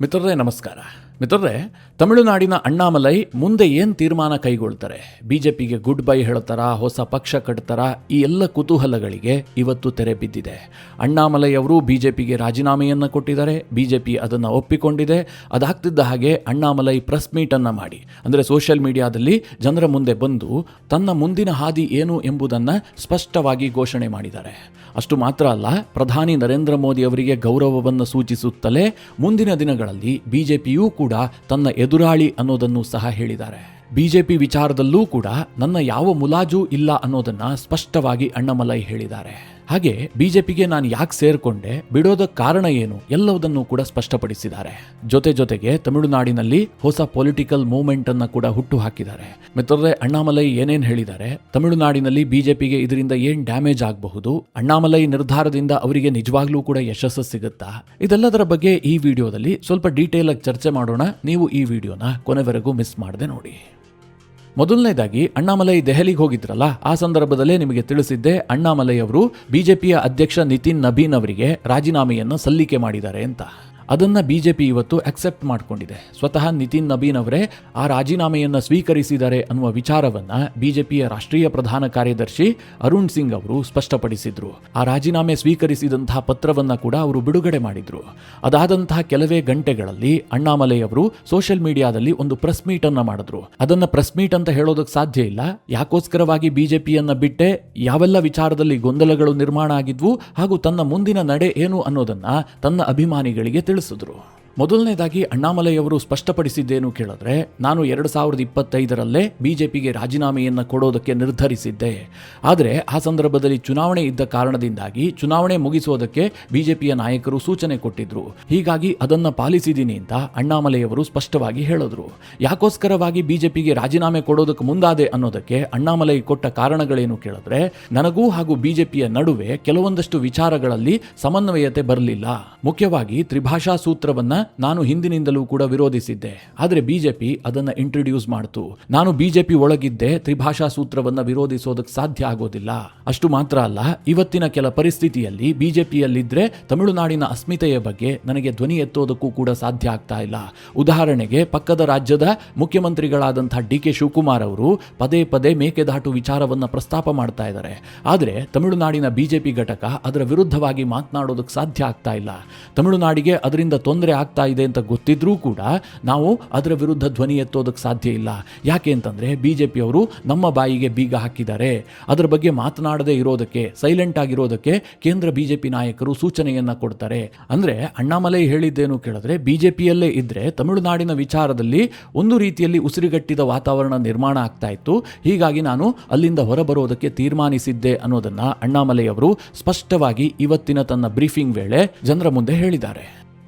ಮಿತ್ರರೇ ನಮಸ್ಕಾರ. ಮಿತ್ರರೇ, ತಮಿಳುನಾಡಿನ ಅಣ್ಣಾಮಲೈ ಮುಂದೆ ಏನು ತೀರ್ಮಾನ ಕೈಗೊಳ್ತಾರೆ, ಬಿಜೆಪಿಗೆ ಗುಡ್ ಬೈ ಹೇಳ್ತಾರಾ, ಹೊಸ ಪಕ್ಷ ಕಟ್ತಾರಾ, ಈ ಎಲ್ಲ ಕುತೂಹಲಗಳಿಗೆ ಇವತ್ತು ತೆರೆ ಬಿದ್ದಿದೆ. ಅಣ್ಣಾಮಲೈ ಅವರು ಬಿಜೆಪಿಗೆ ರಾಜೀನಾಮೆಯನ್ನು ಕೊಟ್ಟಿದ್ದಾರೆ. ಬಿಜೆಪಿ ಅದನ್ನು ಒಪ್ಪಿಕೊಂಡಿದೆ. ಅದಾಗ್ತಿದ್ದ ಹಾಗೆ ಅಣ್ಣಾಮಲೈ ಪ್ರೆಸ್ ಮೀಟನ್ನು ಮಾಡಿ, ಅಂದರೆ ಸೋಷಿಯಲ್ ಮೀಡಿಯಾದಲ್ಲಿ ಜನರ ಮುಂದೆ ಬಂದು ತನ್ನ ಮುಂದಿನ ಹಾದಿ ಏನು ಎಂಬುದನ್ನು ಸ್ಪಷ್ಟವಾಗಿ ಘೋಷಣೆ ಮಾಡಿದ್ದಾರೆ. ಅಷ್ಟು ಮಾತ್ರ ಅಲ್ಲ, ಪ್ರಧಾನಿ ನರೇಂದ್ರ ಮೋದಿ ಅವರಿಗೆ ಗೌರವವನ್ನು ಸೂಚಿಸುತ್ತಲೇ ಮುಂದಿನ ದಿನಗಳಲ್ಲಿ ಬಿಜೆಪಿಯೂ ಕೂಡ ತನ್ನ ಎದುರಾಳಿ ಅನ್ನೋದನ್ನು ಸಹ ಹೇಳಿದ್ದಾರೆ. ಬಿಜೆಪಿ ವಿಚಾರದಲ್ಲೂ ಕೂಡ ನನ್ನ ಯಾವ ಮುಲಾಜು ಇಲ್ಲ ಅನ್ನೋದನ್ನ ಸ್ಪಷ್ಟವಾಗಿ ಅಣ್ಣಾಮಲೈ ಹೇಳಿದ್ದಾರೆ. ಹಾಗೆ ಬಿಜೆಪಿಗೆ ನಾನು ಯಾಕೆ ಸೇರ್ಕೊಂಡೆ, ಬಿಡೋದಕ್ಕೆ ಕಾರಣ ಏನು, ಎಲ್ಲವುದನ್ನು ಕೂಡ ಸ್ಪಷ್ಟಪಡಿಸಿದ್ದಾರೆ. ಜೊತೆಗೆ ತಮಿಳುನಾಡಿನಲ್ಲಿ ಹೊಸ ಪೊಲಿಟಿಕಲ್ ಮೂವ್ಮೆಂಟ್ ಅನ್ನು ಕೂಡ ಹುಟ್ಟು ಹಾಕಿದ್ದಾರೆ. ಮಿತ್ರರೇ, ಅಣ್ಣಾಮಲೈ ಏನೇನು ಹೇಳಿದ್ದಾರೆ, ತಮಿಳುನಾಡಿನಲ್ಲಿ ಬಿಜೆಪಿಗೆ ಇದರಿಂದ ಏನು ಡ್ಯಾಮೇಜ್ ಆಗಬಹುದು, ಅಣ್ಣಾಮಲೈ ನಿರ್ಧಾರದಿಂದ ಅವರಿಗೆ ನಿಜವಾಗ್ಲೂ ಕೂಡ ಯಶಸ್ಸು ಸಿಗುತ್ತಾ, ಇದೆಲ್ಲದರ ಬಗ್ಗೆ ಈ ವಿಡಿಯೋದಲ್ಲಿ ಸ್ವಲ್ಪ ಡೀಟೇಲ್ ಆಗಿ ಚರ್ಚೆ ಮಾಡೋಣ. ನೀವು ಈ ವಿಡಿಯೋನ ಕೊನೆವರೆಗೂ ಮಿಸ್ ಮಾಡದೆ ನೋಡಿ. ಮೊದಲನೇದಾಗಿ, ಅಣ್ಣಾಮಲೈ ದೆಹಲಿಗೆ ಹೋಗಿದ್ರಲ್ಲ, ಆ ಸಂದರ್ಭದಲ್ಲೇ ನಿಮಗೆ ತಿಳಿಸಿದ್ದೆ, ಅಣ್ಣಾಮಲೈ ಅವರು ಬಿಜೆಪಿಯ ಅಧ್ಯಕ್ಷ ನಿತಿನ್ ನಬೀನ್ ಅವರಿಗೆ ರಾಜೀನಾಮೆಯನ್ನು ಸಲ್ಲಿಕೆ ಮಾಡಿದ್ದಾರೆ ಅಂತ. ಅದನ್ನು ಬಿಜೆಪಿ ಇವತ್ತು ಅಕ್ಸೆಪ್ಟ್ ಮಾಡಿಕೊಂಡಿದೆ. ಸ್ವತಃ ನಿತಿನ್ ನಬೀನ್ ಅವರೇ ಆ ರಾಜೀನಾಮೆಯನ್ನು ಸ್ವೀಕರಿಸಿದ್ದಾರೆ ಅನ್ನುವ ವಿಚಾರವನ್ನು ಬಿಜೆಪಿಯ ರಾಷ್ಟ್ರೀಯ ಪ್ರಧಾನ ಕಾರ್ಯದರ್ಶಿ ಅರುಣ್ ಸಿಂಗ್ ಅವರು ಸ್ಪಷ್ಟಪಡಿಸಿದ್ರು. ಆ ರಾಜೀನಾಮೆ ಸ್ವೀಕರಿಸಿದಂತಹ ಪತ್ರವನ್ನು ಕೂಡ ಅವರು ಬಿಡುಗಡೆ ಮಾಡಿದ್ರು. ಅದಾದಂತಹ ಕೆಲವೇ ಗಂಟೆಗಳಲ್ಲಿ ಅಣ್ಣಾಮಲೈ ಅವರು ಸೋಷಿಯಲ್ ಮೀಡಿಯಾದಲ್ಲಿ ಒಂದು ಪ್ರೆಸ್ ಮೀಟ್ ಅನ್ನು ಮಾಡಿದ್ರು. ಅದನ್ನ ಪ್ರೆಸ್ ಮೀಟ್ ಅಂತ ಹೇಳೋದಕ್ಕೆ ಸಾಧ್ಯ ಇಲ್ಲ. ಯಾಕೋಸ್ಕರವಾಗಿ ಬಿಜೆಪಿಯನ್ನ ಬಿಟ್ಟೆ, ಯಾವೆಲ್ಲ ವಿಚಾರದಲ್ಲಿ ಗೊಂದಲಗಳು ನಿರ್ಮಾಣ ಆಗಿದ್ವು, ಹಾಗೂ ತನ್ನ ಮುಂದಿನ ನಡೆ ಏನು ಅನ್ನೋದನ್ನ ತನ್ನ ಅಭಿಮಾನಿಗಳಿಗೆ ತಿಳಿಸಿದ್ರು. ಮೊದಲನೇದಾಗಿ ಅಣ್ಣಾಮಲೈ ಅವರು ಸ್ಪಷ್ಟಪಡಿಸಿದ್ದೇನು ಕೇಳಿದ್ರೆ, ನಾನು 2025ರಲ್ಲೇ ಬಿಜೆಪಿಗೆ ರಾಜೀನಾಮೆಯನ್ನು ಕೊಡೋದಕ್ಕೆ ನಿರ್ಧರಿಸಿದ್ದೆ. ಆದರೆ ಆ ಸಂದರ್ಭದಲ್ಲಿ ಚುನಾವಣೆ ಇದ್ದ ಕಾರಣದಿಂದಾಗಿ ಚುನಾವಣೆ ಮುಗಿಸೋದಕ್ಕೆ ಬಿಜೆಪಿಯ ನಾಯಕರು ಸೂಚನೆ ಕೊಟ್ಟಿದ್ರು. ಹೀಗಾಗಿ ಅದನ್ನು ಪಾಲಿಸಿದ್ದೀನಿ ಅಂತ ಅಣ್ಣಾಮಲೈ ಅವರು ಸ್ಪಷ್ಟವಾಗಿ ಹೇಳಿದ್ರು. ಯಾಕೋಸ್ಕರವಾಗಿ ಬಿಜೆಪಿಗೆ ರಾಜೀನಾಮೆ ಕೊಡೋದಕ್ಕೆ ಮುಂದಾದೆ ಅನ್ನೋದಕ್ಕೆ ಅಣ್ಣಾಮಲೈ ಕೊಟ್ಟ ಕಾರಣಗಳೇನು ಕೇಳಿದ್ರೆ, ನನಗೂ ಹಾಗೂ ಬಿಜೆಪಿಯ ನಡುವೆ ಕೆಲವೊಂದಷ್ಟು ವಿಚಾರಗಳಲ್ಲಿ ಸಮನ್ವಯತೆ ಬರಲಿಲ್ಲ. ಮುಖ್ಯವಾಗಿ ತ್ರಿಭಾಷಾ ಸೂತ್ರವನ್ನ ನಾನು ಹಿಂದಿನಿಂದಲೂ ಕೂಡ ವಿರೋಧಿಸಿದ್ದೆ. ಆದರೆ ಬಿಜೆಪಿ ಅದನ್ನ ಇಂಟ್ರೊಡ್ಯೂಸ್ ಮಾಡ್ತು. ನಾನು ಬಿಜೆಪಿ ಒಳಗಿದ್ದೆ, ತ್ರಿಭಾಷಾ ಸೂತ್ರವನ್ನ ವಿರೋಧಿಸೋದಕ್ಕೆ ಸಾಧ್ಯ ಆಗೋದಿಲ್ಲ. ಅಷ್ಟು ಮಾತ್ರ ಅಲ್ಲ, ಇವತ್ತಿನ ಕೆಲ ಪರಿಸ್ಥಿತಿಯಲ್ಲಿ ಬಿಜೆಪಿಯಲ್ಲಿದ್ರೆ ತಮಿಳುನಾಡಿನ ಅಸ್ಮಿತೆಯ ಬಗ್ಗೆ ನನಗೆ ಧ್ವನಿ ಎತ್ತೋದಕ್ಕೂ ಕೂಡ ಸಾಧ್ಯ ಆಗ್ತಾ ಇಲ್ಲ. ಉದಾಹರಣೆಗೆ, ಪಕ್ಕದ ರಾಜ್ಯದ ಮುಖ್ಯಮಂತ್ರಿಗಳಾದಂತಹ ಡಿ.ಕೆ. ಶಿವಕುಮಾರ್ ಅವರು ಪದೇ ಪದೇ ಮೇಕೆದಾಟು ವಿಚಾರವನ್ನ ಪ್ರಸ್ತಾಪ ಮಾಡ್ತಾ ಇದ್ದಾರೆ. ಆದರೆ ತಮಿಳುನಾಡಿನ ಬಿಜೆಪಿ ಘಟಕ ಅದರ ವಿರುದ್ಧವಾಗಿ ಮಾತನಾಡೋದಕ್ಕೆ ಸಾಧ್ಯ ಆಗ್ತಾ ಇಲ್ಲ. ತಮಿಳುನಾಡಿಗೆ ಅದರಿಂದ ತೊಂದರೆ ಆಗ್ತಾ ಇದೆ ಅಂತ ಗೊತ್ತಿದ್ರೂ ಕೂಡ ನಾವು ಅದರ ವಿರುದ್ಧ ಧ್ವನಿ ಎತ್ತೋದಕ್ಕೆ ಸಾಧ್ಯ ಇಲ್ಲ. ಯಾಕೆ ಅಂತಂದ್ರೆ, ಬಿಜೆಪಿ ಅವರು ನಮ್ಮ ಬಾಯಿಗೆ ಬೀಗ ಹಾಕಿದ್ದಾರೆ. ಅದರ ಬಗ್ಗೆ ಮಾತನಾಡದೇ ಇರೋದಕ್ಕೆ, ಸೈಲೆಂಟ್ ಆಗಿರೋದಕ್ಕೆ ಕೇಂದ್ರ ಬಿಜೆಪಿ ನಾಯಕರು ಸೂಚನೆಯನ್ನ ಕೊಡ್ತಾರೆ. ಅಂದ್ರೆ ಅಣ್ಣಾಮಲೈ ಹೇಳಿದ್ದೇನು ಕೇಳಿದ್ರೆ, ಬಿಜೆಪಿಯಲ್ಲೇ ಇದ್ರೆ ತಮಿಳುನಾಡಿನ ವಿಚಾರದಲ್ಲಿ ಒಂದು ರೀತಿಯಲ್ಲಿ ಉಸಿರುಗಟ್ಟಿದ ವಾತಾವರಣ ನಿರ್ಮಾಣ ಆಗ್ತಾ ಇತ್ತು. ಹೀಗಾಗಿ ನಾನು ಅಲ್ಲಿಂದ ಹೊರಬರೋದಕ್ಕೆ ತೀರ್ಮಾನಿಸಿದ್ದೆ ಅನ್ನೋದನ್ನ ಅಣ್ಣಾಮಲೈ ಅವರು ಸ್ಪಷ್ಟವಾಗಿ ಇವತ್ತಿನ ತನ್ನ ಬ್ರೀಫಿಂಗ್ ವೇಳೆ ಜನರ ಮುಂದೆ ಹೇಳಿದ್ದಾರೆ.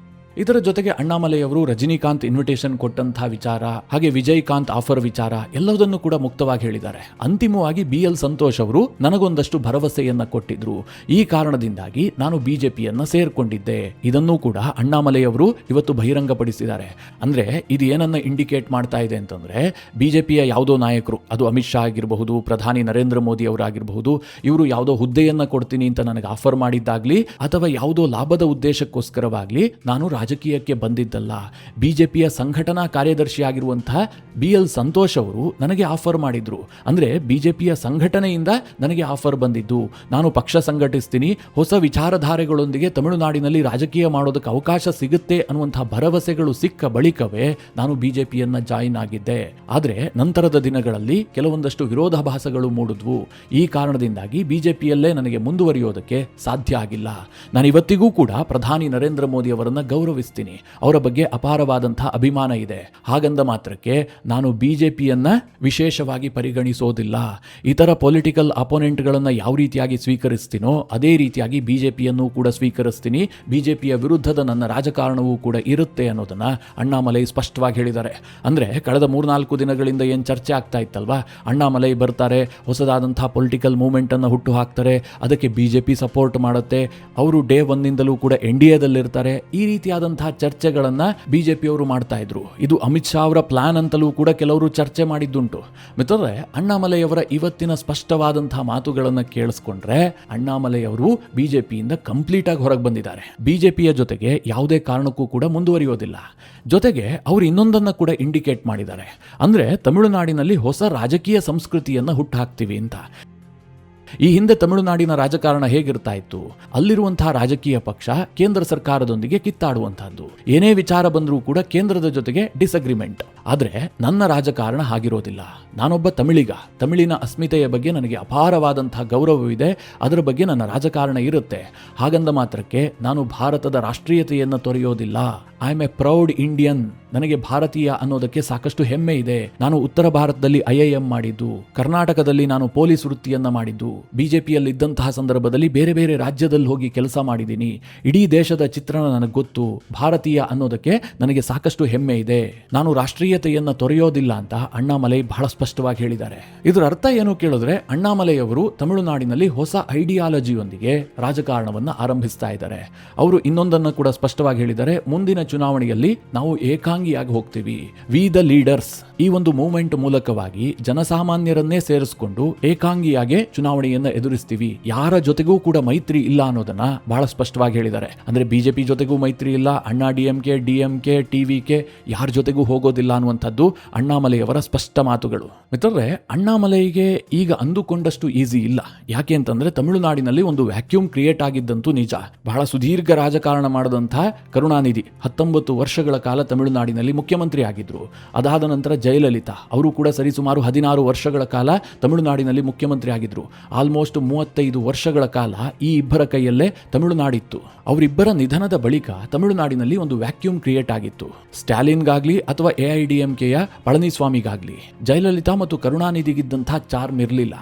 ಇದರ ಜೊತೆಗೆ ಅಣ್ಣಾಮಲೈ ಅವರು ರಜನಿಕಾಂತ್ ಇನ್ವಿಟೇಷನ್ ಕೊಟ್ಟಂತಹ ವಿಚಾರ, ಹಾಗೆ ವಿಜಯಕಾಂತ್ ಆಫರ್ ವಿಚಾರ ಎಲ್ಲದನ್ನು ಕೂಡ ಮುಕ್ತವಾಗಿ ಹೇಳಿದ್ದಾರೆ. ಅಂತಿಮವಾಗಿ BL ಸಂತೋಷ್ ಅವರು ನನಗೊಂದಷ್ಟು ಭರವಸೆಯನ್ನ ಕೊಟ್ಟಿದ್ರು. ಈ ಕಾರಣದಿಂದಾಗಿ ನಾನು ಬಿಜೆಪಿಯನ್ನ ಸೇರ್ಕೊಂಡಿದ್ದೆ. ಇದನ್ನೂ ಕೂಡ ಅಣ್ಣಾಮಲೈ ಅವರು ಇವತ್ತು ಬಹಿರಂಗಪಡಿಸಿದ್ದಾರೆ. ಅಂದ್ರೆ ಇದು ಏನನ್ನ ಇಂಡಿಕೇಟ್ ಮಾಡ್ತಾ ಇದೆ ಅಂತಂದ್ರೆ, ಬಿಜೆಪಿಯ ಯಾವುದೋ ನಾಯಕರು, ಅದು ಅಮಿತ್ ಶಾ ಆಗಿರಬಹುದು, ಪ್ರಧಾನಿ ನರೇಂದ್ರ ಮೋದಿ ಅವರಾಗಿರಬಹುದು, ಇವರು ಯಾವುದೋ ಹುದ್ದೆಯನ್ನ ಕೊಡ್ತೀನಿ ಅಂತ ನನಗೆ ಆಫರ್ ಮಾಡಿದ್ದಾಗ್ಲಿ, ಅಥವಾ ಯಾವುದೋ ಲಾಭದ ಉದ್ದೇಶಕ್ಕೋಸ್ಕರವಾಗ್ಲಿ ನಾನು ರಾಜಕೀಯಕ್ಕೆ ಬಂದಿದ್ದಲ್ಲ. ಬಿಜೆಪಿಯ ಸಂಘಟನಾ ಕಾರ್ಯದರ್ಶಿಯಾಗಿರುವಂತಹ BL ಸಂತೋಷ್ ಅವರು ನನಗೆ ಆಫರ್ ಮಾಡಿದ್ರು. ಅಂದ್ರೆ ಬಿಜೆಪಿಯ ಸಂಘಟನೆಯಿಂದ ನನಗೆ ಆಫರ್ ಬಂದಿದ್ದು. ನಾನು ಪಕ್ಷ ಸಂಘಟಿಸ್ತೀನಿ, ಹೊಸ ವಿಚಾರಧಾರೆಗಳೊಂದಿಗೆ ತಮಿಳುನಾಡಿನಲ್ಲಿ ರಾಜಕೀಯ ಮಾಡೋದಕ್ಕೆ ಅವಕಾಶ ಸಿಗುತ್ತೆ ಅನ್ನುವಂತಹ ಭರವಸೆಗಳು ಸಿಕ್ಕ ಬಳಿಕವೇ ನಾನು ಬಿಜೆಪಿಯನ್ನ ಜಾಯಿನ್ ಆಗಿದ್ದೆ. ಆದ್ರೆ ನಂತರದ ದಿನಗಳಲ್ಲಿ ಕೆಲವೊಂದಷ್ಟು ವಿರೋಧಾಭಾಸಗಳು ಮೂಡಿದ್ವು. ಈ ಕಾರಣದಿಂದಾಗಿ ಬಿಜೆಪಿಯಲ್ಲೇ ನನಗೆ ಮುಂದುವರಿಯೋದಕ್ಕೆ ಸಾಧ್ಯ ಆಗಿಲ್ಲ. ನಾನು ಇವತ್ತಿಗೂ ಕೂಡ ಪ್ರಧಾನಿ ನರೇಂದ್ರ ಮೋದಿ ಅವರನ್ನ ಗೌರವಿಸ್ತೀನಿ. ಅವರ ಬಗ್ಗೆ ಅಪಾರವಾದಂತಹ ಅಭಿಮಾನ ಇದೆ. ಹಾಗಂದ ಮಾತ್ರಕ್ಕೆ ನಾನು ಬಿಜೆಪಿಯನ್ನ ವಿಶೇಷವಾಗಿ ಪರಿಗಣಿಸೋದಿಲ್ಲ. ಇತರ ಪೊಲಿಟಿಕಲ್ ಅಪೋನೆಂಟ್ಗಳನ್ನ ಯಾವ ರೀತಿಯಾಗಿ ಸ್ವೀಕರಿಸ್ತೀನೋ ಅದೇ ರೀತಿಯಾಗಿ ಬಿಜೆಪಿಯನ್ನು ಕೂಡ ಸ್ವೀಕರಿಸ್ತೀನಿ. ಬಿಜೆಪಿಯ ವಿರುದ್ಧದ ನನ್ನ ರಾಜಕಾರಣವೂ ಕೂಡ ಇರುತ್ತೆ ಅನ್ನೋದನ್ನ ಅಣ್ಣಾಮಲೈ ಸ್ಪಷ್ಟವಾಗಿ ಹೇಳಿದ್ದಾರೆ. ಅಂದ್ರೆ ಕಳೆದ 3-4 ದಿನಗಳಿಂದ ಏನು ಚರ್ಚೆ ಆಗ್ತಾ ಇತ್ತಲ್ವಾ, ಅಣ್ಣಾಮಲೈ ಬರ್ತಾರೆ, ಹೊಸದಾದಂತಹ ಪೊಲಿಟಿಕಲ್ ಮೂವ್ಮೆಂಟ್ ಅನ್ನು ಹುಟ್ಟು ಹಾಕ್ತಾರೆ, ಅದಕ್ಕೆ ಬಿಜೆಪಿ ಸಪೋರ್ಟ್ ಮಾಡುತ್ತೆ, ಅವರು ಡೇ 1ನಿಂದಲೂ ಕೂಡ NDAದಲ್ಲಿರ್ತಾರೆ, ಈ ರೀತಿಯಾದ ರೀತಿಯಾದಂತಹ ಚರ್ಚೆಗಳನ್ನ ಬಿಜೆಪಿಯವರು ಮಾಡ್ತಾ ಇದ್ರು. ಇದು ಅಮಿತ್ ಶಾ ಅವರ ಪ್ಲಾನ್ ಅಂತಲೂ ಕೂಡ ಕೆಲವರು ಚರ್ಚೆ ಮಾಡಿದ್ದುಂಟು. ಮಿತ್ರರೇ, ಅಣ್ಣಾಮಲೈಯವರ ಇವತ್ತಿನ ಸ್ಪಷ್ಟವಾದಂತಹ ಮಾತುಗಳನ್ನ ಕೇಳಿಸ್ಕೊಂಡ್ರೆ ಅಣ್ಣಾಮಲೈಯವರು ಬಿಜೆಪಿಯಿಂದ ಕಂಪ್ಲೀಟ್ ಆಗಿ ಹೊರಗೆ ಬಂದಿದ್ದಾರೆ. ಬಿಜೆಪಿಯ ಜೊತೆಗೆ ಯಾವುದೇ ಕಾರಣಕ್ಕೂ ಕೂಡ ಮುಂದುವರಿಯೋದಿಲ್ಲ. ಜೊತೆಗೆ ಅವರು ಇನ್ನೊಂದನ್ನ ಕೂಡ ಇಂಡಿಕೇಟ್ ಮಾಡಿದ್ದಾರೆ, ಅಂದ್ರೆ ತಮಿಳುನಾಡಿನಲ್ಲಿ ಹೊಸ ರಾಜಕೀಯ ಸಂಸ್ಕೃತಿಯನ್ನ ಹುಟ್ಟುಹಾಕ್ತೀವಿ ಅಂತ. ಈ ಹಿಂದೆ ತಮಿಳುನಾಡಿನ ರಾಜಕಾರಣ ಹೇಗಿರ್ತಾ ಇತ್ತು? ಅಲ್ಲಿರುವಂತಹ ರಾಜಕೀಯ ಪಕ್ಷ ಕೇಂದ್ರ ಸರ್ಕಾರದೊಂದಿಗೆ ಕಿತ್ತಾಡುವಂತಹದ್ದು. ಏನೇ ವಿಚಾರ ಬಂದರೂ ಕೂಡ ಕೇಂದ್ರದ ಜೊತೆಗೆ ಡಿಸಗ್ರಿಮೆಂಟ್. ಆದ್ರೆ ನನ್ನ ರಾಜಕಾರಣ ಹಾಗಿರೋದಿಲ್ಲ. ನಾನೊಬ್ಬ ತಮಿಳಿಗ. ತಮಿಳಿನ ಅಸ್ಮಿತೆಯ ಬಗ್ಗೆ ನನಗೆ ಅಪಾರವಾದಂತಹ ಗೌರವವಿದೆ. ಅದರ ಬಗ್ಗೆ ನನ್ನ ರಾಜಕಾರಣ ಇರುತ್ತೆ. ಹಾಗಂದ ಮಾತ್ರಕ್ಕೆ ನಾನು ಭಾರತದ ರಾಷ್ಟ್ರೀಯತೆಯನ್ನು ತೊರೆಯೋದಿಲ್ಲ. I am a proud Indian. ನನಗೆ ಭಾರತೀಯ ಅನ್ನೋದಕ್ಕೆ ಸಾಕಷ್ಟು ಹೆಮ್ಮೆ ಇದೆ. ನಾನು ಉತ್ತರ ಭಾರತದಲ್ಲಿ IIM ಮಾಡಿದ್ದು, ಕರ್ನಾಟಕದಲ್ಲಿ ನಾನು ಪೊಲೀಸ್ ವೃತ್ತಿಯನ್ನ ಮಾಡಿದ್ದು, ಬಿಜೆಪಿಯಲ್ಲಿ ಇದ್ದಂತಹ ಸಂದರ್ಭದಲ್ಲಿ ಬೇರೆ ಬೇರೆ ರಾಜ್ಯದಲ್ಲಿ ಹೋಗಿ ಕೆಲಸ ಮಾಡಿದ್ದೀನಿ. ಇಡೀ ದೇಶದ ಚಿತ್ರಣ ನನಗೆ ಗೊತ್ತು. ಭಾರತೀಯ ಅನ್ನೋದಕ್ಕೆ ನನಗೆ ಸಾಕಷ್ಟು ಹೆಮ್ಮೆ ಇದೆ. ನಾನು ರಾಷ್ಟ್ರೀಯತೆಯನ್ನ ತೊರೆಯೋದಿಲ್ಲ ಅಂತ ಅಣ್ಣಾಮಲೈ ಬಹಳ ಸ್ಪಷ್ಟವಾಗಿ ಹೇಳಿದ್ದಾರೆ. ಇದರ ಅರ್ಥ ಏನು ಕೇಳಿದ್ರೆ, ಅಣ್ಣಾಮಲೈಯವರು ತಮಿಳುನಾಡಿನಲ್ಲಿ ಹೊಸ ಐಡಿಯಾಲಜಿಯೊಂದಿಗೆ ರಾಜಕಾರಣವನ್ನ ಆರಂಭಿಸ್ತಾ ಇದ್ದಾರೆ. ಅವರು ಇನ್ನೊಂದನ್ನು ಕೂಡ ಸ್ಪಷ್ಟವಾಗಿ ಹೇಳಿದ್ದಾರೆ, ಮುಂದಿನ ಚುನಾವಣೆಯಲ್ಲಿ ನಾವು ಏಕಾಂಗಿಯಾಗಿ ಹೋಗ್ತೀವಿ. We the leaders. ಈ ಒಂದು ಮೂವ್ಮೆಂಟ್ ಮೂಲಕವಾಗಿ ಜನಸಾಮಾನ್ಯರನ್ನೇ ಸೇರಿಸಿಕೊಂಡು ಏಕಾಂಗಿಯಾಗಿ ಚುನಾವಣೆಯನ್ನ ಎದುರಿಸ್ತೀವಿ. ಯಾರ ಜೊತೆಗೂ ಕೂಡ ಮೈತ್ರಿ ಇಲ್ಲ ಅನ್ನೋದನ್ನ ಬಹಳ ಸ್ಪಷ್ಟವಾಗಿ ಹೇಳಿದ್ದಾರೆ. ಅಂದ್ರೆ ಬಿಜೆಪಿ ಜೊತೆಗೂ ಮೈತ್ರಿ ಇಲ್ಲ, ಅಣ್ಣಾ DMK, TVK ಯಾರ ಜೊತೆಗೂ ಹೋಗೋದಿಲ್ಲ ಅನ್ನುವಂಥದ್ದು ಅಣ್ಣಾಮಲೈಯವರ ಸ್ಪಷ್ಟ ಮಾತುಗಳು. ಮಿತ್ರರೇ, ಅಣ್ಣಾಮಲೈಗೆ ಈಗ ಅಂದುಕೊಂಡಷ್ಟು ಈಸಿ ಇಲ್ಲ. ಯಾಕೆ ಅಂತಂದ್ರೆ ತಮಿಳುನಾಡಿನಲ್ಲಿ ಒಂದು ವ್ಯಾಕ್ಯೂಮ್ ಕ್ರಿಯೇಟ್ ಆಗಿದ್ದಂತೂ ನಿಜ. ಬಹಳ ಸುದೀರ್ಘ ರಾಜಕಾರಣ ಮಾಡಿದಂತಹ ಕರುಣಾನಿಧಿ 19 ವರ್ಷಗಳ ಕಾಲ ತಮಿಳುನಾಡಿನಲ್ಲಿ ಮುಖ್ಯಮಂತ್ರಿ ಆಗಿದ್ರು. ಅದಾದ ನಂತರ ಜಯಲಲಿತಾ ಅವರು ಕೂಡ ಸರಿಸುಮಾರು 16 ವರ್ಷಗಳ ಕಾಲ ತಮಿಳುನಾಡಿನಲ್ಲಿ ಮುಖ್ಯಮಂತ್ರಿ ಆಗಿದ್ರು. ಆಲ್ಮೋಸ್ಟ್ 35 ವರ್ಷಗಳ ಕಾಲ ಈ ಇಬ್ಬರ ಕೈಯಲ್ಲೇ ತಮಿಳುನಾಡಿತ್ತು. ಅವರಿಬ್ಬರ ನಿಧನದ ಬಳಿಕ ತಮಿಳುನಾಡಿನಲ್ಲಿ ಒಂದು ವ್ಯಾಕ್ಯೂಮ್ ಕ್ರಿಯೇಟ್ ಆಗಿತ್ತು. ಸ್ಟಾಲಿನ್ಗಾಗ್ಲಿ ಅಥವಾ AIDMKಯ ಪಳನಿಸ್ವಾಮಿಗಾಗ್ಲಿ ಜಯಲಲಿತಾ ಮತ್ತು ಕರುಣಾನಿಧಿಗಿದ್ದಂತಹ ಚಾರ್ಮ್ ಇರಲಿಲ್ಲ.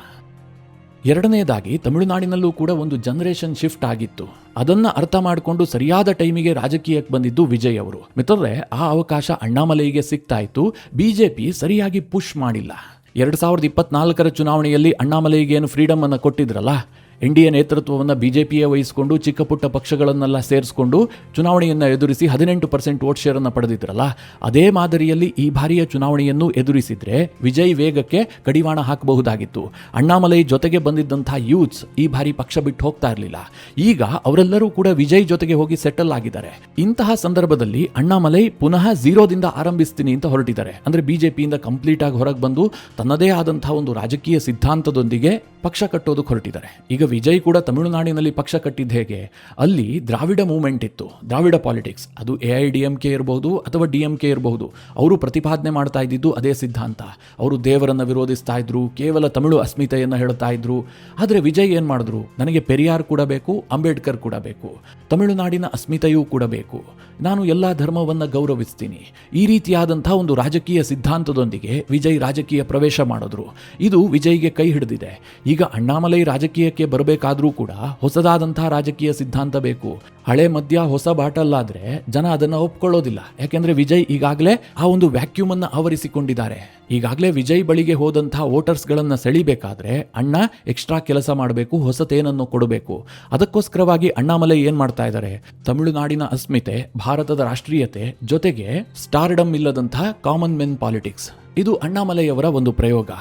ಎರಡನೆಯದಾಗಿ ತಮಿಳುನಾಡಿನಲ್ಲೂ ಕೂಡ ಒಂದು ಜನರೇಷನ್ ಶಿಫ್ಟ್ ಆಗಿತ್ತು. ಅದನ್ನ ಅರ್ಥ ಮಾಡಿಕೊಂಡು ಸರಿಯಾದ ಟೈಮಿಗೆ ರಾಜಕೀಯಕ್ಕೆ ಬಂದಿದ್ದು ವಿಜಯ್ ಅವರು. ಮಿತ್ರರೇ, ಆ ಅವಕಾಶ ಅಣ್ಣಾಮಲೈಗೆ ಸಿಗ್ತಾ ಇತ್ತು. ಬಿಜೆಪಿ ಸರಿಯಾಗಿ ಪುಷ್ ಮಾಡಿಲ್ಲ. 2024ರ ಚುನಾವಣೆಯಲ್ಲಿ ಅಣ್ಣಾಮಲೈಗೆ ಏನು ಫ್ರೀಡಮ್ ಅನ್ನು ಕೊಟ್ಟಿದ್ರಲ್ಲ, NDA ನೇತೃತ್ವವನ್ನು ಬಿಜೆಪಿಯೇ ವಹಿಸಿಕೊಂಡು ಚಿಕ್ಕ ಪುಟ್ಟ ಪಕ್ಷಗಳನ್ನೆಲ್ಲ ಸೇರಿಸಿಕೊಂಡು ಚುನಾವಣೆಯನ್ನು ಎದುರಿಸಿ 18% ವೋಟ್ ಶೇರ್ ಅನ್ನು ಪಡೆದಿದ್ರಲ್ಲ, ಅದೇ ಮಾದರಿಯಲ್ಲಿ ಈ ಬಾರಿಯ ಚುನಾವಣೆಯನ್ನು ಎದುರಿಸಿದ್ರೆ ವಿಜಯ್ ವೇಗಕ್ಕೆ ಕಡಿವಾಣ ಹಾಕಬಹುದಾಗಿತ್ತು. ಅಣ್ಣಾಮಲೈ ಜೊತೆಗೆ ಬಂದಿದ್ದಂತಹ ಯೂತ್ಸ್ ಈ ಬಾರಿ ಪಕ್ಷ ಬಿಟ್ಟು ಹೋಗ್ತಾ ಇರಲಿಲ್ಲ. ಈಗ ಅವರೆಲ್ಲರೂ ಕೂಡ ವಿಜಯ್ ಜೊತೆಗೆ ಹೋಗಿ ಸೆಟಲ್ ಆಗಿದ್ದಾರೆ. ಇಂತಹ ಸಂದರ್ಭದಲ್ಲಿ ಅಣ್ಣಾಮಲೈ ಪುನಃ ಝೀರೋದಿಂದ ಆರಂಭಿಸ್ತೀನಿ ಅಂತ ಹೊರಟಿದ್ದಾರೆ. ಅಂದ್ರೆ ಬಿಜೆಪಿಯಿಂದ ಕಂಪ್ಲೀಟ್ ಆಗಿ ಹೊರಗೆ ಬಂದು ತನ್ನದೇ ಆದಂತಹ ಒಂದು ರಾಜಕೀಯ ಸಿದ್ಧಾಂತದೊಂದಿಗೆ ಪಕ್ಷ ಕಟ್ಟೋದಕ್ಕೆ ಹೊರಟಿದ್ದಾರೆ. ಈಗ ವಿಜಯ್ ಕೂಡ ತಮಿಳುನಾಡಿನಲ್ಲಿ ಪಕ್ಷ ಕಟ್ಟಿದ್ದು ಹೇಗೆ? ಅಲ್ಲಿ ದ್ರಾವಿಡ ಮೂವ್ಮೆಂಟ್ ಇತ್ತು, ದ್ರಾವಿಡ ಪಾಲಿಟಿಕ್ಸ್. ಅದು AIDMK ಇರಬಹುದು ಅಥವಾ DMK ಇರಬಹುದು. ಅವರು ಪ್ರತಿಪಾದನೆ ಮಾಡ್ತಾ ಇದ್ದಿದ್ದು ಅದೇ ಸಿದ್ಧಾಂತ. ಅವರು ದೇವರನ್ನು ವಿರೋಧಿಸ್ತಾ ಇದ್ರು, ಕೇವಲ ತಮಿಳು ಅಸ್ಮಿತೆಯನ್ನು ಹೇಳ್ತಾ ಇದ್ರು. ಆದರೆ ವಿಜಯ್ ಏನ್ ಮಾಡಿದ್ರು? ನನಗೆ ಪೆರಿಯಾರ್ ಕೂಡ ಬೇಕು, ಅಂಬೇಡ್ಕರ್ ಕೂಡ ಬೇಕು, ತಮಿಳುನಾಡಿನ ಅಸ್ಮಿತೆಯೂ ಕೂಡ ಬೇಕು, ನಾನು ಎಲ್ಲ ಧರ್ಮವನ್ನು ಗೌರವಿಸ್ತೀನಿ. ಈ ರೀತಿಯಾದಂತಹ ಒಂದು ರಾಜಕೀಯ ಸಿದ್ಧಾಂತದೊಂದಿಗೆ ವಿಜಯ್ ರಾಜಕೀಯ ಪ್ರವೇಶ ಮಾಡಿದ್ರು. ಇದು ವಿಜಯ್ಗೆ ಕೈ ಹಿಡಿದಿದೆ. ಈಗ ಅಣ್ಣಾಮಲೈ ರಾಜಕೀಯಕ್ಕೆ ಬರಬೇಕಾದ್ರೂ ಕೂಡ ಹೊಸದಾದಂತಹ ರಾಜಕೀಯ ಸಿದ್ಧಾಂತ ಬೇಕು. ಹಳೆ ಮದ್ಯ ಹೊಸ ಬಾಟಲ್ ಆದ್ರೆ ಜನ ಅದನ್ನ ಒಪ್ಕೊಳ್ಳೋದಿಲ್ಲ. ಯಾಕೆಂದ್ರೆ ವಿಜಯ್ ಈಗಾಗಲೇ ಆ ಒಂದು ವ್ಯಾಕ್ಯೂಮ್ ಅನ್ನ ಆವರಿಸಿಕೊಂಡಿದ್ದಾರೆ. ಈಗಾಗಲೇ ವಿಜಯ್ ಬಳಿಗೆ ಹೋದಂತಹ ವೋಟರ್ಸ್ ಗಳನ್ನ ಸೆಳಿಬೇಕಾದ್ರೆ ಅಣ್ಣ ಎಕ್ಸ್ಟ್ರಾ ಕೆಲಸ ಮಾಡಬೇಕು, ಹೊಸತೇನನ್ನು ಕೊಡಬೇಕು. ಅದಕ್ಕೋಸ್ಕರವಾಗಿ ಅಣ್ಣಾಮಲೈ ಏನ್ ಮಾಡ್ತಾ ಇದ್ದಾರೆ? ತಮಿಳುನಾಡಿನ ಅಸ್ಮಿತೆ, ಭಾರತದ ರಾಷ್ಟ್ರೀಯತೆ ಜೊತೆಗೆ ಸ್ಟಾರ್ಡಮ್ ಇಲ್ಲದಂತಹ ಕಾಮನ್ ಮೆನ್ ಪಾಲಿಟಿಕ್ಸ್, ಇದು ಅಣ್ಣಾಮಲೈಯವರ ಒಂದು ಪ್ರಯೋಗ.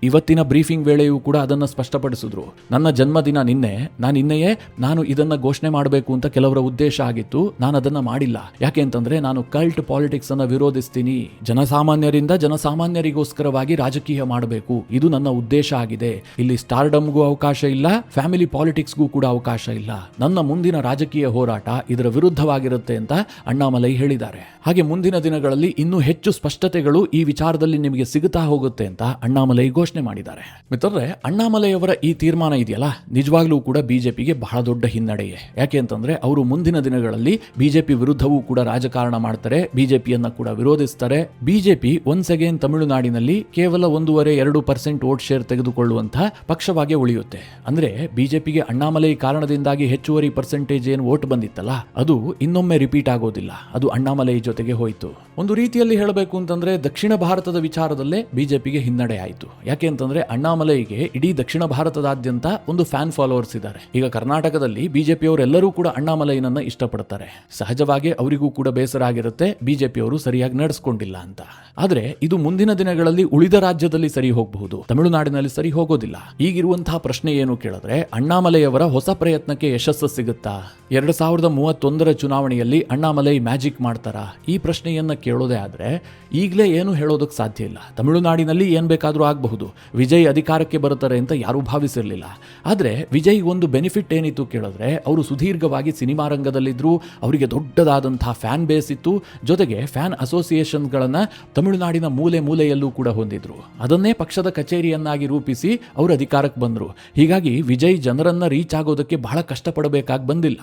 ಇವತ್ತಿನ ಬ್ರೀಫಿಂಗ್ ವೇಳೆಯೂ ಕೂಡ ಅದನ್ನು ಸ್ಪಷ್ಟಪಡಿಸಿದ್ರು. ನನ್ನ ಜನ್ಮದಿನ ನಿನ್ನೆ, ನಾನು ಇದನ್ನ ಘೋಷಣೆ ಮಾಡಬೇಕು ಅಂತ ಕೆಲವರ ಉದ್ದೇಶ ಆಗಿತ್ತು. ನಾನು ಅದನ್ನ ಮಾಡಿಲ್ಲ. ಯಾಕೆ ಅಂತಂದ್ರೆ ನಾನು ಕಲ್ಟ್ ಪಾಲಿಟಿಕ್ಸ್ ಅನ್ನ ವಿರೋಧಿಸ್ತೀನಿ. ಜನಸಾಮಾನ್ಯರಿಂದ ಜನಸಾಮಾನ್ಯರಿಗೋಸ್ಕರವಾಗಿ ರಾಜಕೀಯ ಮಾಡಬೇಕು, ಇದು ನನ್ನ ಉದ್ದೇಶ ಆಗಿದೆ. ಇಲ್ಲಿ ಸ್ಟಾರ್ಡಮ್ಗೂ ಅವಕಾಶ ಇಲ್ಲ, ಫ್ಯಾಮಿಲಿ ಪಾಲಿಟಿಕ್ಸ್ಗೂ ಕೂಡ ಅವಕಾಶ ಇಲ್ಲ. ನನ್ನ ಮುಂದಿನ ರಾಜಕೀಯ ಹೋರಾಟ ಇದರ ವಿರುದ್ಧವಾಗಿರುತ್ತೆ ಅಂತ ಅಣ್ಣಾಮಲೈ ಹೇಳಿದ್ದಾರೆ. ಹಾಗೆ ಮುಂದಿನ ದಿನಗಳಲ್ಲಿ ಇನ್ನೂ ಹೆಚ್ಚು ಸ್ಪಷ್ಟತೆಗಳು ಈ ವಿಚಾರದಲ್ಲಿ ನಿಮಗೆ ಸಿಗುತ್ತಾ ಹೋಗುತ್ತೆ ಅಂತ ಅಣ್ಣಾಮಲೈ ಘೋಷಣೆ ಮಾಡಿದ್ದಾರೆ. ಮಿತ್ರರೇ, ಅಣ್ಣಾಮಲೈಯವರ ಈ ತೀರ್ಮಾನ ಇದೆಯಲ್ಲ, ನಿಜವಾಗ್ಲೂ ಕೂಡ ಬಿಜೆಪಿಗೆ ಬಹಳ ದೊಡ್ಡ ಹಿನ್ನಡೆಯೇ. ಯಾಕೆ ಅಂತಂದ್ರೆ ಅವರು ಮುಂದಿನ ದಿನಗಳಲ್ಲಿ ಬಿಜೆಪಿ ವಿರುದ್ಧವೂ ಕೂಡ ರಾಜಕಾರಣ ಮಾಡ್ತಾರೆ, ಬಿಜೆಪಿಯನ್ನ ಕೂಡ ವಿರೋಧಿಸ್ತಾರೆ. ಬಿಜೆಪಿ ಒನ್ಸ್ ಅಗೇನ್ ತಮಿಳುನಾಡಿನಲ್ಲಿ ಕೇವಲ 1.5-2% ವೋಟ್ ಶೇರ್ ತೆಗೆದುಕೊಳ್ಳುವಂತಹ ಪಕ್ಷವಾಗಿ ಉಳಿಯುತ್ತೆ. ಅಂದ್ರೆ ಬಿಜೆಪಿಗೆ ಅಣ್ಣಾಮಲೈ ಕಾರಣದಿಂದಾಗಿ ಹೆಚ್ಚುವರಿ ಪರ್ಸೆಂಟೇಜ್ ಏನು ವೋಟ್ ಬಂದಿತ್ತಲ್ಲ, ಅದು ಇನ್ನೊಮ್ಮೆ ರಿಪೀಟ್ ಆಗೋದಿಲ್ಲ. ಅದು ಅಣ್ಣಾಮಲೈ ಜೊತೆಗೆ ಹೋಯಿತು. ಒಂದು ರೀತಿಯಲ್ಲಿ ಹೇಳಬೇಕು ಅಂತಂದ್ರೆ ದಕ್ಷಿಣ ಭಾರತದ ವಿಚಾರದಲ್ಲೇ ಬಿಜೆಪಿಗೆ ಹಿನ್ನಡೆ ಆಯಿತು. ಯಾಕೆ ಅಂತಂದ್ರೆ ಅಣ್ಣಾಮಲೈಗೆ ಇಡೀ ದಕ್ಷಿಣ ಭಾರತದಾದ್ಯಂತ ಒಂದು ಫ್ಯಾನ್ ಫಾಲೋವರ್ಸ್ ಇದ್ದಾರೆ. ಈಗ ಕರ್ನಾಟಕದಲ್ಲಿ ಬಿಜೆಪಿಯವರೆಲ್ಲರೂ ಕೂಡ ಅಣ್ಣಾಮಲೈನನ್ನ ಇಷ್ಟಪಡ್ತಾರೆ. ಸಹಜವಾಗಿ ಅವರಿಗೂ ಕೂಡ ಬೇಸರ ಆಗಿರುತ್ತೆ ಬಿಜೆಪಿಯವರು ಸರಿಯಾಗಿ ನಡೆಸ್ಕೊಂಡಿಲ್ಲ ಅಂತ. ಆದ್ರೆ ಇದು ಮುಂದಿನ ದಿನಗಳಲ್ಲಿ ಉಳಿದ ರಾಜ್ಯದಲ್ಲಿ ಸರಿ ಹೋಗಬಹುದು, ತಮಿಳುನಾಡಿನಲ್ಲಿ ಸರಿ ಹೋಗೋದಿಲ್ಲ. ಈಗಿರುವಂತಹ ಪ್ರಶ್ನೆ ಏನು ಕೇಳಿದ್ರೆ, ಅಣ್ಣಾಮಲೈಯವರ ಹೊಸ ಪ್ರಯತ್ನಕ್ಕೆ ಯಶಸ್ಸು ಸಿಗುತ್ತಾ? 2031 ಚುನಾವಣೆಯಲ್ಲಿ ಅಣ್ಣಾಮಲೈ ಮ್ಯಾಜಿಕ್ ಮಾಡ್ತಾರಾ? ಈ ಪ್ರಶ್ನೆಯನ್ನ ಕೇಳೋದೇ ಆದ್ರೆ ಈಗಲೇ ಏನು ಹೇಳೋದಕ್ಕೆ ಸಾಧ್ಯ ಇಲ್ಲ. ತಮಿಳುನಾಡಿನಲ್ಲಿ ಏನ್ ಬೇಕಾದ್ರೂ ಆಗಬಹುದು. ವಿಜಯ್ ಅಧಿಕಾರಕ್ಕೆ ಬರುತ್ತಾರೆ ಅಂತ ಯಾರೂ ಭಾವಿಸಿರಲಿಲ್ಲ. ಆದ್ರೆ ವಿಜಯ್ ಒಂದು ಬೆನಿಫಿಟ್ ಏನಿತ್ತು ಕೇಳಿದ್ರೆ, ಅವರು ಸುದೀರ್ಘವಾಗಿ ಸಿನಿಮಾ ರಂಗದಲ್ಲಿದ್ರು, ಅವರಿಗೆ ದೊಡ್ಡದಾದಂತಹ ಫ್ಯಾನ್ ಬೇಸ್ ಇತ್ತು, ಜೊತೆಗೆ ಫ್ಯಾನ್ ಅಸೋಸಿಯೇಷನ್ಗಳನ್ನ ತಮಿಳುನಾಡಿನ ಮೂಲೆ ಮೂಲೆಯಲ್ಲೂ ಕೂಡ ಹೊಂದಿದ್ರು. ಅದನ್ನೇ ಪಕ್ಷದ ಕಚೇರಿಯನ್ನಾಗಿ ರೂಪಿಸಿ ಅವರು ಅಧಿಕಾರಕ್ಕೆ ಬಂದರು. ಹೀಗಾಗಿ ವಿಜಯ್ ಜನರನ್ನ ರೀಚ್ ಆಗೋದಕ್ಕೆ ಬಹಳ ಕಷ್ಟಪಡಬೇಕಾಗಿ ಬಂದಿಲ್ಲ.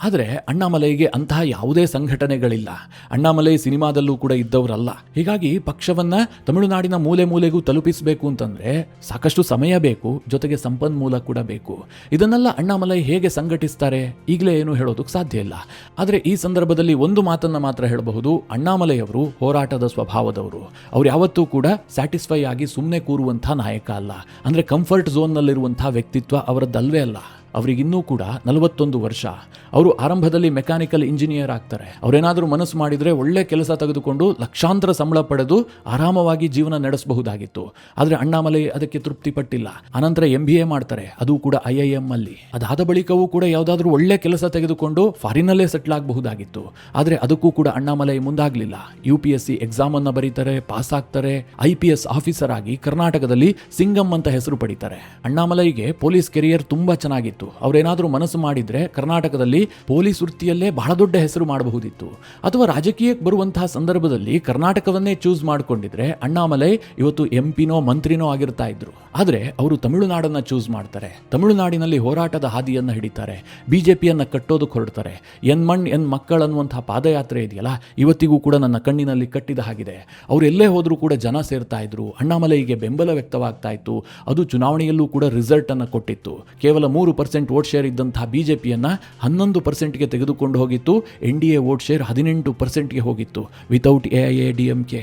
ಆದರೆ ಅಣ್ಣಾಮಲೈಗೆ ಅಂತಹ ಯಾವುದೇ ಸಂಘಟನೆಗಳಿಲ್ಲ. ಅಣ್ಣಾಮಲೈ ಸಿನಿಮಾದಲ್ಲೂ ಕೂಡ ಇದ್ದವರಲ್ಲ. ಹೀಗಾಗಿ ಪಕ್ಷವನ್ನ ತಮಿಳುನಾಡಿನ ಮೂಲೆ ಮೂಲೆಗೂ ತಲುಪಿಸಬೇಕು ಅಂತಂದ್ರೆ ಸಾಕಷ್ಟು ಸಮಯ ಬೇಕು, ಜೊತೆಗೆ ಸಂಪನ್ಮೂಲ ಕೂಡ ಬೇಕು. ಇದನ್ನೆಲ್ಲ ಅಣ್ಣಾಮಲೈ ಹೇಗೆ ಸಂಘಟಿಸ್ತಾರೆ ಈಗಲೇ ಏನು ಹೇಳೋದಕ್ಕೆ ಸಾಧ್ಯ ಇಲ್ಲ. ಆದರೆ ಈ ಸಂದರ್ಭದಲ್ಲಿ ಒಂದು ಮಾತನ್ನ ಮಾತ್ರ ಹೇಳಬಹುದು, ಅಣ್ಣಾಮಲೈ ಅವರು ಹೋರಾಟದ ಸ್ವಭಾವದವರು. ಅವ್ರು ಯಾವತ್ತೂ ಕೂಡ ಸ್ಯಾಟಿಸ್ಫೈ ಆಗಿ ಸುಮ್ಮನೆ ಕೂರುವಂತಹ ನಾಯಕ ಅಲ್ಲ. ಅಂದ್ರೆ ಕಂಫರ್ಟ್ ಝೋನ್ನಲ್ಲಿರುವಂತಹ ವ್ಯಕ್ತಿತ್ವ ಅವರದ್ದಲ್ವೇ ಅಲ್ಲ. ಅವರಿಗಿನ್ನೂ ಕೂಡ 41 ವರ್ಷ. ಅವರು ಆರಂಭದಲ್ಲಿ ಮೆಕ್ಯಾನಿಕಲ್ ಇಂಜಿನಿಯರ್ ಆಗ್ತಾರೆ. ಅವರೇನಾದರೂ ಮನಸ್ಸು ಮಾಡಿದರೆ ಒಳ್ಳೆ ಕೆಲಸ ತೆಗೆದುಕೊಂಡು ಲಕ್ಷಾಂತರ ಸಂಬಳ ಪಡೆದು ಆರಾಮವಾಗಿ ಜೀವನ ನಡೆಸಬಹುದಾಗಿತ್ತು. ಆದರೆ ಅಣ್ಣಾಮಲೈ ಅದಕ್ಕೆ ತೃಪ್ತಿ ಪಟ್ಟಿಲ್ಲ. ಅನಂತರ MBA ಮಾಡ್ತಾರೆ, ಅದು ಕೂಡ IIM ಅಲ್ಲಿ. ಅದಾದ ಬಳಿಕವೂ ಕೂಡ ಯಾವುದಾದ್ರೂ ಒಳ್ಳೆ ಕೆಲಸ ತೆಗೆದುಕೊಂಡು ಫಾರಿನಲ್ಲೇ ಸೆಟ್ಲ್ ಆಗಬಹುದಾಗಿತ್ತು. ಆದರೆ ಅದಕ್ಕೂ ಕೂಡ ಅಣ್ಣಾಮಲೈ ಮುಂದಾಗಲಿಲ್ಲ. UPSC ಎಕ್ಸಾಮ್ ಅನ್ನ ಬರೀತಾರೆ, ಪಾಸ್ ಆಗ್ತಾರೆ, IPS ಆಫೀಸರ್ ಆಗಿ ಕರ್ನಾಟಕದಲ್ಲಿ ಸಿಂಗಂ ಅಂತ ಹೆಸರು ಪಡಿತಾರೆ. ಅಣ್ಣಾಮಲೈಗೆ ಪೊಲೀಸ್ ಕೆರಿಯರ್ ತುಂಬಾ ಚೆನ್ನಾಗಿತ್ತು. ಅವರೇನಾದರೂ ಮನಸ್ಸು ಮಾಡಿದ್ರೆ ಕರ್ನಾಟಕದಲ್ಲಿ ಪೊಲೀಸ್ ವೃತ್ತಿಯಲ್ಲೇ ಬಹಳ ದೊಡ್ಡ ಹೆಸರು ಮಾಡಬಹುದಿತ್ತು. ಅಥವಾ ರಾಜಕೀಯಕ್ಕೆ ಬರುವಂತಹ ಸಂದರ್ಭದಲ್ಲಿ ಕರ್ನಾಟಕವನ್ನೇ ಚೂಸ್ ಮಾಡಿಕೊಂಡಿದ್ರೆ ಅಣ್ಣಾಮಲೈ ಇವತ್ತು MP-ನೋ ಮಂತ್ರಿನೋ ಆಗಿರ್ತಾ ಇದ್ರು. ಆದರೆ ಅವರು ತಮಿಳುನಾಡನ್ನ ಚೂಸ್ ಮಾಡ್ತಾರೆ. ತಮಿಳುನಾಡಿನಲ್ಲಿ ಹೋರಾಟದ ಹಾದಿಯನ್ನ ಹಿಡಿತಾರೆ. ಬಿಜೆಪಿಯನ್ನ ಕಟ್ಟೋದಕ್ಕೆ ಹೊರಡ್ತಾರೆ. ಎನ್ ಮಣ್ ಎನ್ ಮಕ್ಕಳು ಅನ್ನುವಂತಹ ಪಾದಯಾತ್ರೆ ಇದೆಯಲ್ಲ, ಇವತ್ತಿಗೂ ಕೂಡ ನನ್ನ ಕಣ್ಣಿನಲ್ಲಿ ಕಟ್ಟಿದ ಹಾಗಿದೆ. ಅವರು ಎಲ್ಲೇ ಹೋದ್ರೂ ಕೂಡ ಜನ ಸೇರ್ತಾ ಇದ್ರು. ಅಣ್ಣಾಮಲೈಗೆ ಬೆಂಬಲ ವ್ಯಕ್ತವಾಗ್ತಾ ಇತ್ತು. ಅದು ಚುನಾವಣೆಯಲ್ಲೂ ಕೂಡ ರಿಸಲ್ಟ್ ಅನ್ನು ಕೊಟ್ಟಿತ್ತು. ಕೇವಲ 3% ವೋಟ್ ಶೇರ್ ಇದ್ದಂತಹ ಬಿಜೆಪಿಯನ್ನ 11%ಗೆ ತೆಗೆದುಕೊಂಡು ಹೋಗಿತ್ತು. NDA ವೋಟ್ ಶೇರ್ 18%ಗೆ ಹೋಗಿತ್ತು ವಿತೌಟ್ AIADMK.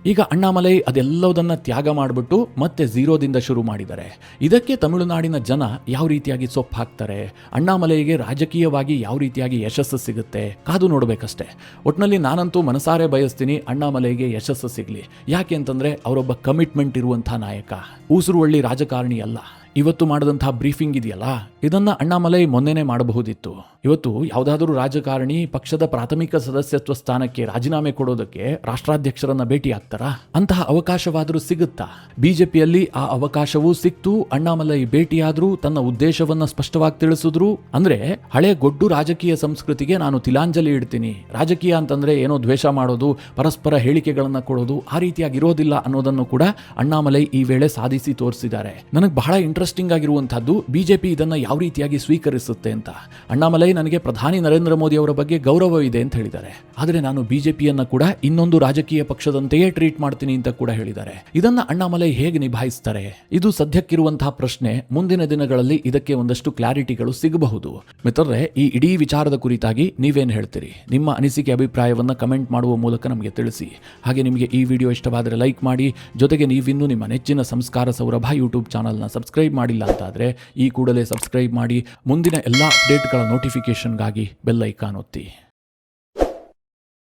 ಈಗ ಅಣ್ಣಾಮಲೈ ಅದೆಲ್ಲದನ್ನ ತ್ಯಾಗ ಮಾಡಿಬಿಟ್ಟು ಮತ್ತೆ ಝೀರೋದಿಂದ ಶುರು ಮಾಡಿದ್ದಾರೆ. ಇದಕ್ಕೆ ತಮಿಳುನಾಡಿನ ಜನ ಯಾವ ರೀತಿಯಾಗಿ ಸೊಪ್ಪು ಹಾಕ್ತಾರೆ, ಅಣ್ಣಾಮಲೈಗೆ ರಾಜಕೀಯವಾಗಿ ಯಾವ ರೀತಿಯಾಗಿ ಯಶಸ್ಸು ಸಿಗುತ್ತೆ ಕಾದು ನೋಡಬೇಕಷ್ಟೇ. ಒಟ್ಟಿನಲ್ಲಿ ನಾನಂತೂ ಮನಸಾರೆ ಬಯಸ್ತೀನಿ ಅಣ್ಣಾಮಲೈಗೆ ಯಶಸ್ಸು ಸಿಗಲಿ. ಯಾಕೆ ಅಂತಂದ್ರೆ ಅವರೊಬ್ಬ ಕಮಿಟ್ಮೆಂಟ್ ಇರುವಂತಹ ನಾಯಕ, ಊಸುರುವಳ್ಳಿ ರಾಜಕಾರಣಿ ಅಲ್ಲ. ಇವತ್ತು ಮಾಡಿದಂತಹ ಬ್ರೀಫಿಂಗ್ ಇದೆಯಲ್ಲ, ಇದನ್ನ ಅಣ್ಣಾಮಲೈ ಮೊನ್ನೆನೇ ಮಾಡಬಹುದಿತ್ತು. ಇವತ್ತು ಯಾವುದಾದರೂ ರಾಜಕಾರಣಿ ಪಕ್ಷದ ಪ್ರಾಥಮಿಕ ಸದಸ್ಯತ್ವ ಸ್ಥಾನಕ್ಕೆ ರಾಜೀನಾಮೆ ಕೊಡೋದಕ್ಕೆ ರಾಷ್ಟ್ರಾಧ್ಯಕ್ಷರನ್ನ ಭೇಟಿ ಆಗ್ತಾರಾ? ಅಂತಹ ಅವಕಾಶವಾದರೂ ಸಿಗುತ್ತಾ? ಬಿಜೆಪಿಯಲ್ಲಿ ಆ ಅವಕಾಶವೂ ಸಿಕ್ತು. ಅಣ್ಣಾಮಲೈ ಭೇಟಿಯಾದ್ರು, ತನ್ನ ಉದ್ದೇಶವನ್ನ ಸ್ಪಷ್ಟವಾಗಿ ತಿಳಿಸಿದ್ರು. ಅಂದ್ರೆ ಹಳೆ ಗೊಡ್ಡು ರಾಜಕೀಯ ಸಂಸ್ಕೃತಿಗೆ ನಾನು ತಿಲಾಂಜಲಿ ಇಡ್ತೀನಿ. ರಾಜಕೀಯ ಅಂತಂದ್ರೆ ಏನೋ ದ್ವೇಷ ಮಾಡೋದು, ಪರಸ್ಪರ ಹೇಳಿಕೆಗಳನ್ನ ಕೊಡೋದು, ಆ ರೀತಿಯಾಗಿ ಇರೋದಿಲ್ಲ ಅನ್ನೋದನ್ನು ಕೂಡ ಅಣ್ಣಾಮಲೈ ಈ ವೇಳೆ ಸಾಧಿಸಿ ತೋರಿಸಿದ್ದಾರೆ. ನನಗೆ ಬಹಳ ಇಂಟ್ರೆಸ್ಟಿಂಗ್ ಆಗಿರುವಂತಹದ್ದು ಬಿಜೆಪಿ ಇದನ್ನ ಯಾವ ರೀತಿಯಾಗಿ ಸ್ವೀಕರಿಸುತ್ತೆ ಅಂತ. ಅಣ್ಣಾಮಲೈ ನನಗೆ ಪ್ರಧಾನಿ ನರೇಂದ್ರ ಮೋದಿ ಅವರ ಬಗ್ಗೆ ಗೌರವವಿದೆ ಅಂತ ಹೇಳಿದ್ದಾರೆ. ಆದರೆ ನಾನು ಬಿಜೆಪಿಯನ್ನ ಕೂಡ ಇನ್ನೊಂದು ರಾಜಕೀಯ ಪಕ್ಷದಂತೆಯೇ ಟ್ರೀಟ್ ಮಾಡ್ತೀನಿ ಅಂತ ಕೂಡ ಹೇಳಿದ್ದಾರೆ. ಇದನ್ನ ಅಣ್ಣಾಮಲೈ ಹೇಗೆ ನಿಭಾಯಿಸ್ತಾರೆ? ಇದು ಸದ್ಯಕ್ಕಿರುವಂತಹ ಪ್ರಶ್ನೆ. ಮುಂದಿನ ದಿನಗಳಲ್ಲಿ ಇದಕ್ಕೆ ಒಂದಷ್ಟು ಕ್ಲಾರಿಟಿಗಳು ಸಿಗಬಹುದು. ಮಿತ್ರರೇ, ಈ ಇಡೀ ವಿಚಾರದ ಕುರಿತಾಗಿ ನೀವೇನು ಹೇಳ್ತೀರಿ? ನಿಮ್ಮ ಅನಿಸಿಕೆ ಅಭಿಪ್ರಾಯವನ್ನ ಕಮೆಂಟ್ ಮಾಡುವ ಮೂಲಕ ನಮಗೆ ತಿಳಿಸಿ. ಹಾಗೆ ನಿಮಗೆ ಈ ವಿಡಿಯೋ ಇಷ್ಟವಾದರೆ ಲೈಕ್ ಮಾಡಿ. ಜೊತೆಗೆ ನೀವಿನ್ನೂ ನಿಮ್ಮ ನೆಚ್ಚಿನ ಸಂಸ್ಕಾರ ಸೌರಭ ಯೂಟ್ಯೂಬ್ ಚಾನಲ್ನ ಸಬ್ಸ್ಕ್ರೈಬ್ ಮಾಡಿಲ್ಲ ಅಂತಾದರೆ ಈ ಕೂಡಲೇ ಸಬ್ಸ್ಕ್ರೈಬ್ ಮಾಡಿ. ಮುಂದಿನ ಎಲ್ಲ ಅಪ್ಡೇಟ್ಗಳ ನೋಟಿಫಿಕೇಷನ್ಗಾಗಿ ಬೆಲ್ ಐಕಾನ್ ಒತ್ತಿ.